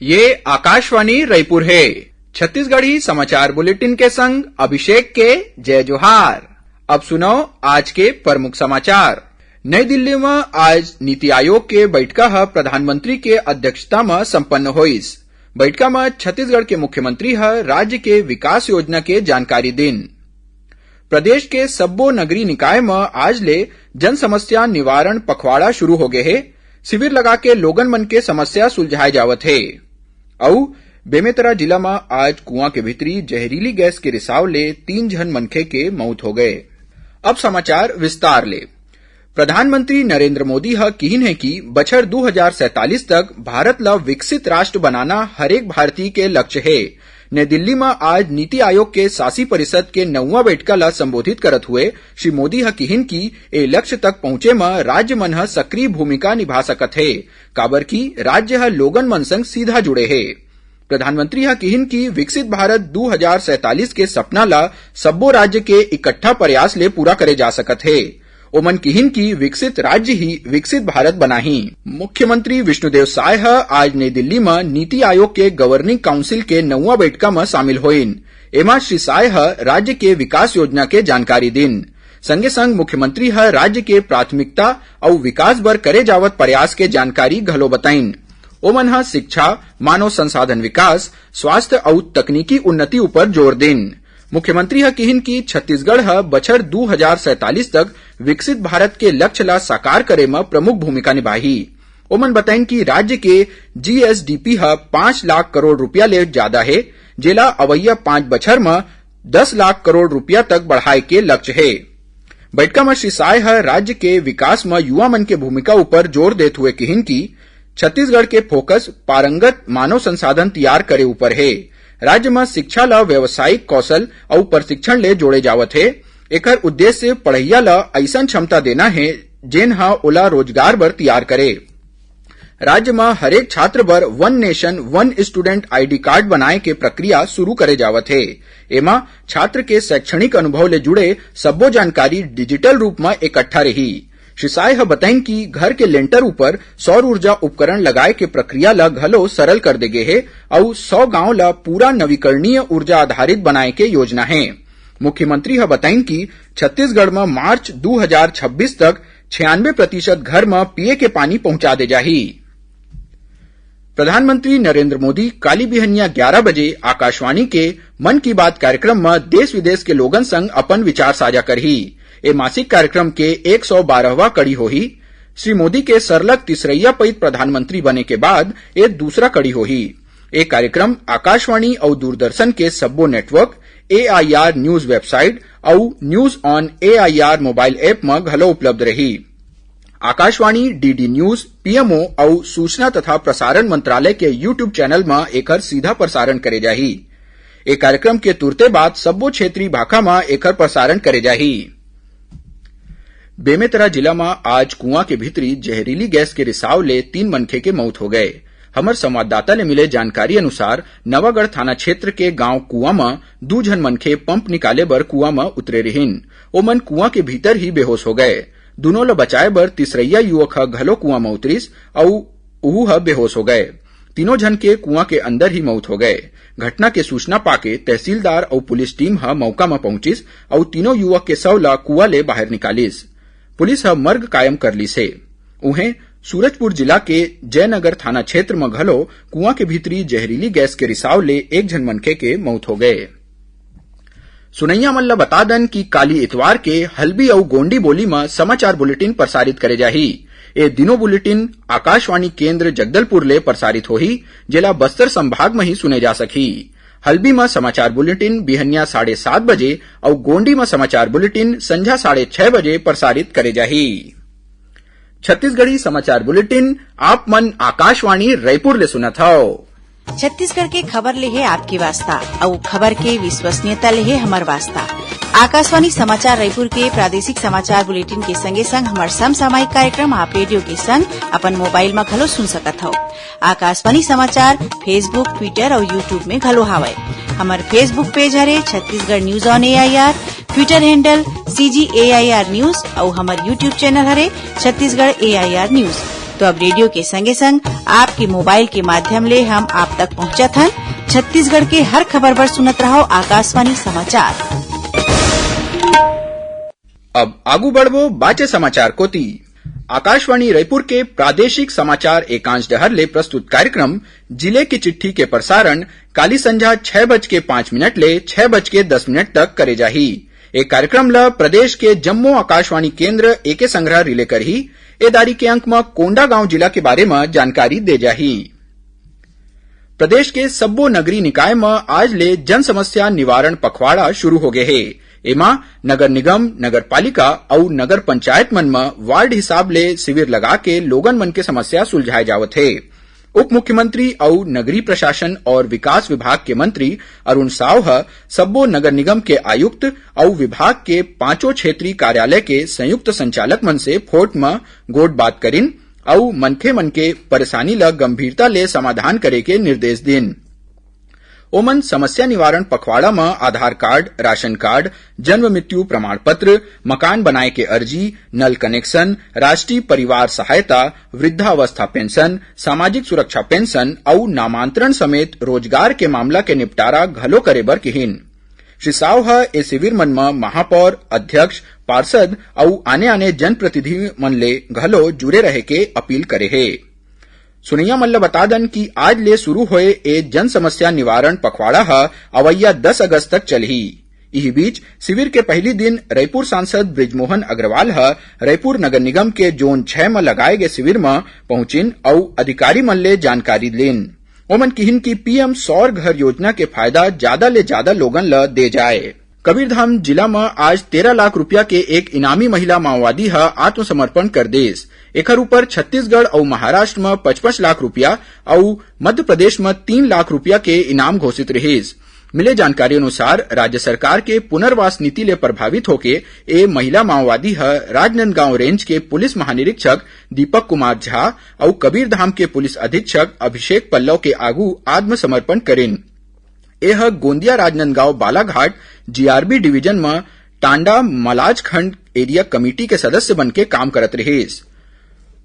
ये आकाशवाणी रायपुर है। छत्तीसगढ़ी समाचार बुलेटिन के संग अभिषेक के जय जोहार। अब सुनो आज के प्रमुख समाचार। नई दिल्ली में आज नीति आयोग के बैठका प्रधानमंत्री के अध्यक्षता में संपन्न होइस। बैठका में छत्तीसगढ़ के मुख्यमंत्री राज्य के विकास योजना के जानकारी दिन। प्रदेश के सब्बो नगरीय निकाय में आज ले जन समस्या निवारण पखवाड़ा शुरू हो गए है। शिविर लगा के लोगन मन के समस्या सुलझाए जावत है। औ बेमेतरा जिला में आज कुआं के भीतरी जहरीली गैस के रिसाव ले 3 जन मनखे के मौत हो गए। अब समाचार विस्तार ले। प्रधानमंत्री नरेंद्र मोदी कहिन है कि बछर 2047 तक भारत ला विकसित राष्ट्र बनाना हरेक भारतीय के लक्ष्य है। नई दिल्ली में आज नीति आयोग के शासी परिषद के 9वां बैठका ला संबोधित करत हुए श्री मोदी कहिन कि ए लक्ष्य तक पहुंचे में राज्य मन सक्रिय भूमिका निभा सकत है, काबर की राज्य लोगन मन संग सीधा जुड़े है। प्रधानमंत्री कहिन कि विकसित भारत 2047 के सपना ला सब्बो राज्य के इकट्ठा प्रयास ले पूरा करे जा सकत है। ओमन कहिन की विकसित राज्य ही विकसित भारत बनाही। मुख्यमंत्री विष्णुदेव साय आज नई दिल्ली में नीति आयोग के गवर्निंग काउंसिल के 9वां बैठका में शामिल होइन। एमा श्री साय राज्य के विकास योजना के जानकारी दिन। संगे संग मुख्यमंत्री राज्य के प्राथमिकता और विकास बर करे जावत प्रयास के जानकारी घलो बताइन। ओमन शिक्षा, मानव संसाधन विकास, स्वास्थ्य और तकनीकी उन्नति ऊपर जोर दिन। मुख्यमंत्री कहिन कि छत्तीसगढ़ बछर 2047 तक विकसित भारत के लक्ष्य ला साकार करे में प्रमुख भूमिका निभाही। ओमन बताइन कि राज्य के जीएसडीपी 5 लाख करोड़ रुपया ले ज्यादा है, जेला अवैया 5 बछर में 10 लाख करोड़ रुपया तक बढ़ाए के लक्ष्य है। बैठका में श्री साय राज्य के विकास में युवा मन के भूमिका ऊपर जोर देते हुए कहिन कि छत्तीसगढ़ के फोकस पारंगत मानव संसाधन तैयार करे ऊपर है। राज्य में शिक्षा ला व्यवसायिक कौशल और प्रशिक्षण ले जोड़े जावत है। एकर उद्देश्य पढ़इया ला ऐसन क्षमता देना है जेन ओला रोजगार बर तैयार करे। राज्य में हरेक छात्र बर 1 नेशन 1 स्टूडेंट आईडी कार्ड बनाए के प्रक्रिया शुरू करे जावत है। एमा छात्र के शैक्षणिक अनुभव ले जुड़े सब्बो जानकारी डिजिटल रूप में इकट्ठा रही। श्री साय बताइन कि घर के लेंटर ऊपर सौर ऊर्जा उपकरण लगाए के प्रक्रिया ला घलो सरल कर दे गए है और 100 गांव ला पूरा नवीकरणीय ऊर्जा आधारित बनाए के योजना है। मुख्यमंत्री बताइन कि छत्तीसगढ़ में मार्च 2026 तक 96% घर में पिए के पानी पहुंचा दे जाही। प्रधानमंत्री नरेंद्र मोदी काली बिहनिया 11 बजे आकाशवाणी के मन की बात कार्यक्रम में देश विदेश के लोगन संग अपन विचार साझा करही। ए मासिक कार्यक्रम के 112वां कड़ी होही। श्री मोदी के सरलग तीसरैया पइत प्रधानमंत्री बने के बाद ए दूसरा कड़ी होही। ए कार्यक्रम आकाशवाणी और दूरदर्शन के सब्बो नेटवर्क, AIR न्यूज वेबसाइट और news on AIR mobile app में घलो उपलब्ध रही। आकाशवाणी, डीडी न्यूज, पीएमओ और सूचना तथा प्रसारण मंत्रालय के यूट्यूब चैनल में एकर सीधा प्रसारण करे जाही। ए कार्यक्रम के तुरते बाद सब्बो क्षेत्रीय भाषा में एकर प्रसारण करे जाही। बेमेतरा जिला में आज कुआं के भीतरी जहरीली गैस के रिसाव ले 3 मनखे के मौत हो गए। हमर संवाददाता ले मिले जानकारी अनुसार नवागढ़ थाना क्षेत्र के गांव कुआं में 2 जन मनखे पंप निकाले बर कुआं में उतरे रहिन। ओमन कुआं के भीतर ही बेहोश हो गए। दोनों ला बचाए बर तीसरैया युवक घलो कुआं में उतरिस और उहू बेहोश हो गए। तीनों जन के कुआं के अंदर ही मौत हो गए। घटना के सूचना पाके तहसीलदार और पुलिस टीम मौका में पहुंचिस और तीनों युवक के शव ला कुआं ले बाहर निकालिस। पुलिस मर्ग कायम कर ली से। उन्हें सूरजपुर जिला के जयनगर थाना क्षेत्र में घलो कुआं के भीतरी जहरीली गैस के रिसाव ले 1 जन मनखे के मौत हो गए। सुनैया मन ला बता दन कि काली इतवार के हल्बी और गोंडी बोली में समाचार बुलेटिन प्रसारित करे जाही। ए दिनों बुलेटिन आकाशवाणी केंद्र जगदलपुर ले प्रसारित होही, जेला बस्तर संभाग में ही सुने जा सकी। हल्बी में समाचार बुलेटिन बिहनिया 7:30 बजे और गोंडी में समाचार बुलेटिन संझा 6:30 बजे प्रसारित करे जाही। छत्तीसगढ़ी समाचार बुलेटिन आप मन आकाशवाणी रायपुर ले सुनत हव। छत्तीसगढ़ के खबर ले है आपकी वास्ता और खबर के विश्वसनीयता ले है हमार वास्ता। आकाशवाणी समाचार रायपुर के प्रादेशिक समाचार बुलेटिन के संगे संग हमार समसामयिक कार्यक्रम आप रेडियो के संग अपन मोबाइल में घलो सुन सकत हो। आकाशवाणी समाचार फेसबुक, ट्विटर और यूट्यूब में घलो हावय। हमार फेसबुक पेज हरे Chhattisgarh news on AIR, Twitter handle CGAIR news और हमार यूट्यूब चैनल हरे छत्तीसगढ़ AIR न्यूज। तो अब रेडियो के संगे संग आपके मोबाइल के माध्यम ले हम आप तक पहुंचत हन। छत्तीसगढ़ के हर खबर पर सुनत रहो आकाशवाणी समाचार। अब आगू बढ़वो बाचे समाचार कोती। आकाशवाणी रायपुर के प्रादेशिक समाचार एकांश डहर ले प्रस्तुत कार्यक्रम जिले की चिट्ठी के प्रसारण काली संझा 6:05 ले 6:10 तक करे जाही। एक कार्यक्रम ला प्रदेश के जम्मू आकाशवाणी केंद्र एके संग्रह रिले कर ही एदारी के अंक में कोंडागांव जिला के बारे में जानकारी दे जाही। प्रदेश के सब्बो नगरी निकाय में आज ले जन समस्या निवारण पखवाड़ा शुरू हो गए है। एमा नगर निगम, नगर पालिका और नगर पंचायत मन में वार्ड हिसाब ले शिविर लगा के लोगन मन के समस्या सुलझाए जावत है। उप मुख्यमंत्री और नगरीय प्रशासन और विकास विभाग के मंत्री अरुण साव सब्बो नगर निगम के आयुक्त और विभाग के 5 क्षेत्रीय कार्यालय के संयुक्त संचालक मन से फोट में गोट बात करिन और मनखे मन के परेशानी ला गंभीरता ले समाधान करे के निर्देश दिन। ओमन समस्या निवारण पखवाड़ा में आधार कार्ड, राशन कार्ड, जन्म मृत्यु प्रमाण पत्र, मकान बनाए के अर्जी, नल कनेक्शन, राष्ट्रीय परिवार सहायता, वृद्धावस्था पेंशन, सामाजिक सुरक्षा पेंशन और नामांतरण समेत रोजगार के मामला के निपटारा घलो करे बर किहिन। श्री साव ए शिविर मन में महापौर, अध्यक्ष, पार्षद और आने जनप्रतिनिधि मन ले घलो जुड़े रहे के अपील करे है। सुनैया मन ल बता दन कि आज ले शुरू होए ए जन समस्या निवारण पखवाड़ा अवैया 10 अगस्त तक चलही। इही बीच शिविर के पहली दिन रायपुर सांसद बृजमोहन अग्रवाल रायपुर नगर निगम के जोन 6 में लगाए गए शिविर में पहुंचिन और अधिकारी मन ले जानकारी लेन। ओमन किहिन की पीएम सौर घर योजना के फायदा ज्यादा ले ज्यादा लोगन ल दे जाए। कबीरधाम जिला में आज 13 लाख रुपया के एक इनामी महिला माओवादी आत्मसमर्पण कर देस। एकर ऊपर छत्तीसगढ़ और महाराष्ट्र में 55 लाख रुपया और मध्य प्रदेश में 3 लाख रुपया के इनाम घोषित रहीस। मिले जानकारी अनुसार राज्य सरकार के पुनर्वास नीति ले प्रभावित होके ए महिला माओवादी राजनांदगांव रेंज के पुलिस महानिरीक्षक दीपक कुमार झा और कबीरधाम के पुलिस अधीक्षक अभिषेक पल्लव के आगू आत्मसमर्पण करेन। यह गोंदिया राजनांदगांव बालाघाट जीआरबी डिवीजन में टांडा मलाज खंड एरिया कमेटी के सदस्य बन के काम करत रहीस।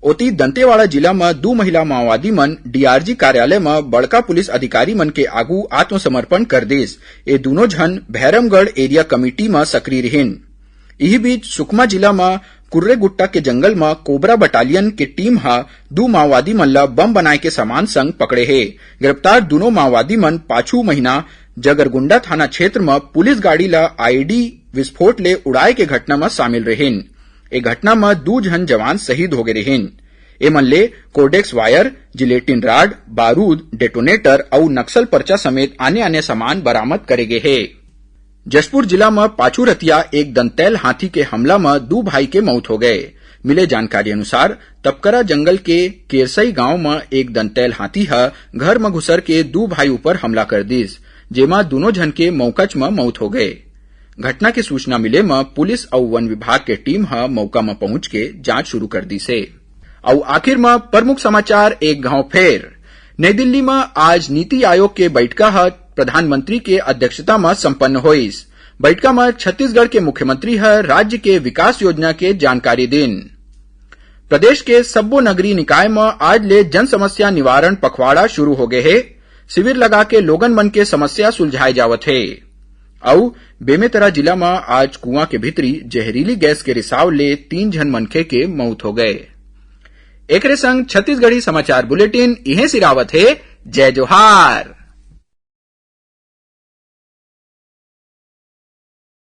ओती दंतेवाड़ा जिला में 2 महिला माओवादी मन डीआरजी कार्यालय में बड़का पुलिस अधिकारी मन के आगू आत्मसमर्पण कर देस। ये दोनों जन भैरमगढ़ एरिया कमेटी में सक्रिय रहिन। इही बीच सुकमा जिला में कुर्रेगुट्टा के जंगल में कोबरा बटालियन के टीम 2 माओवादी मन ला बम बनाए के सामान संग पकड़े है। गिरफ्तार दोनों माओवादी मन पाछू महीना जगरगुंडा थाना क्षेत्र में पुलिस गाड़ी ला आईडी विस्फोट ले उड़ाए के घटना में शामिल रहिन। ए घटना में 2 जन जवान शहीद हो गए रहिन। एमन ले कोडेक्स वायर, जिलेटिन राड, बारूद, डेटोनेटर और नक्सल पर्चा समेत आने सामान बरामद करे गए है। जशपुर जिला में पाछू रतिया एक दंतैल हाथी के हमला में 2 भाई के मौत हो गए। मिले जानकारी अनुसार तपकरा जंगल के केरसई गांव में एक दंतैल हाथी घर में घुसर के 2 भाई ऊपर हमला कर दिस, जेमा दोनों जन के मौकच में मौत हो गए। घटना की सूचना मिले में पुलिस और वन विभाग के टीम मौका में पहुंच के जांच शुरू कर दी से। और आखिर में प्रमुख समाचार एक गांव फेर। नई दिल्ली में आज नीति आयोग के बैठका प्रधानमंत्री के अध्यक्षता में संपन्न हुईस। बैठका में छत्तीसगढ़ के मुख्यमंत्री राज्य के विकास योजना के जानकारी दिन। प्रदेश के सब्बो नगरीय निकाय में आज ले जन समस्या निवारण पखवाड़ा शुरू हो गए है। शिविर लगा के लोगन मन के समस्या सुलझाए जावत है। और बेमेतरा जिला में आज कुआं के भीतरी जहरीली गैस के रिसाव ले 3 जन मनखे के मौत हो गए। एकरे संग छत्तीसगढ़ी समाचार बुलेटिन इहे सिरावत है। जय जोहार।